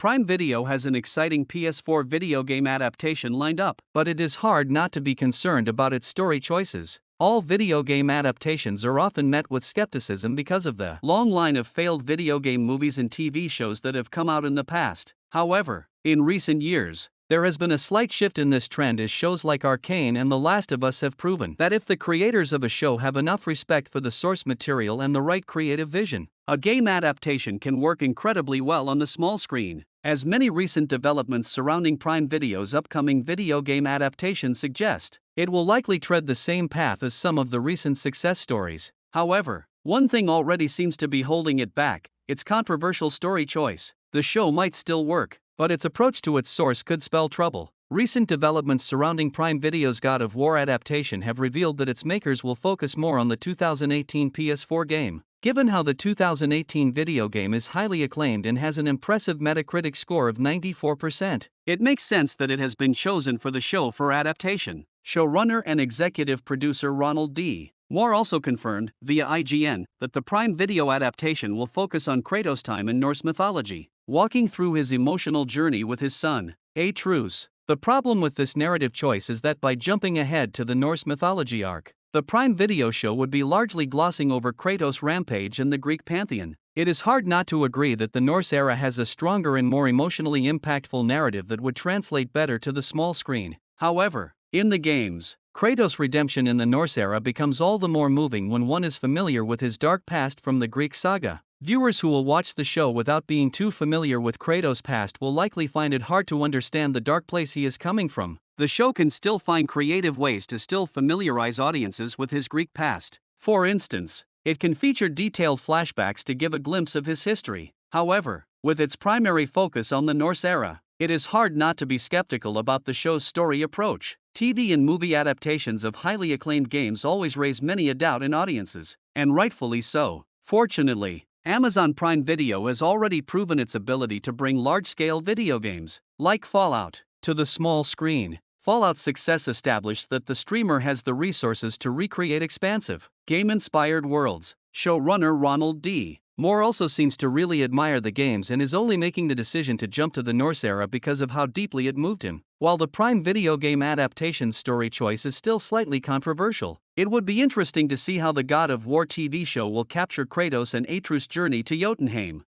Prime Video has an exciting PS4 video game adaptation lined up, but it is hard not to be concerned about its story choices. All video game adaptations are often met with skepticism because of the long line of failed video game movies and TV shows that have come out in the past. However, in recent years, there has been a slight shift in this trend as shows like Arcane and The Last of Us have proven that if the creators of a show have enough respect for the source material and the right creative vision, a game adaptation can work incredibly well on the small screen. As many recent developments surrounding Prime Video's upcoming video game adaptation suggest, it will likely tread the same path as some of the recent success stories. However, one thing already seems to be holding it back: its controversial story choice. The show might still work, but its approach to its source could spell trouble. Recent developments surrounding Prime Video's God of War adaptation have revealed that its makers will focus more on the 2018 PS4 game. Given how the 2018 video game is highly acclaimed and has an impressive Metacritic score of 94%, it makes sense that it has been chosen for the show for adaptation. Showrunner and executive producer Ronald D. Moore also confirmed, via IGN, that the Prime Video adaptation will focus on Kratos' time in Norse mythology, walking through his emotional journey with his son, Atreus. The problem with this narrative choice is that by jumping ahead to the Norse mythology arc, the Prime Video show would be largely glossing over Kratos' rampage and the Greek pantheon. It is hard not to agree that the Norse era has a stronger and more emotionally impactful narrative that would translate better to the small screen. However, in the games, Kratos' redemption in the Norse era becomes all the more moving when one is familiar with his dark past from the Greek saga. Viewers who will watch the show without being too familiar with Kratos' past will likely find it hard to understand the dark place he is coming from. The show can still find creative ways to still familiarize audiences with his Greek past. For instance, it can feature detailed flashbacks to give a glimpse of his history. However, with its primary focus on the Norse era, it is hard not to be skeptical about the show's story approach. TV and movie adaptations of highly acclaimed games always raise many a doubt in audiences, and rightfully so. Fortunately, Amazon Prime Video has already proven its ability to bring large-scale video games, like Fallout, to the small screen. Fallout's success established that the streamer has the resources to recreate expansive, game-inspired worlds. Showrunner Ronald D. Moore also seems to really admire the games and is only making the decision to jump to the Norse era because of how deeply it moved him. While the Prime Video game adaptation's story choice is still slightly controversial, it would be interesting to see how the God of War TV show will capture Kratos and Atreus' journey to Jotunheim.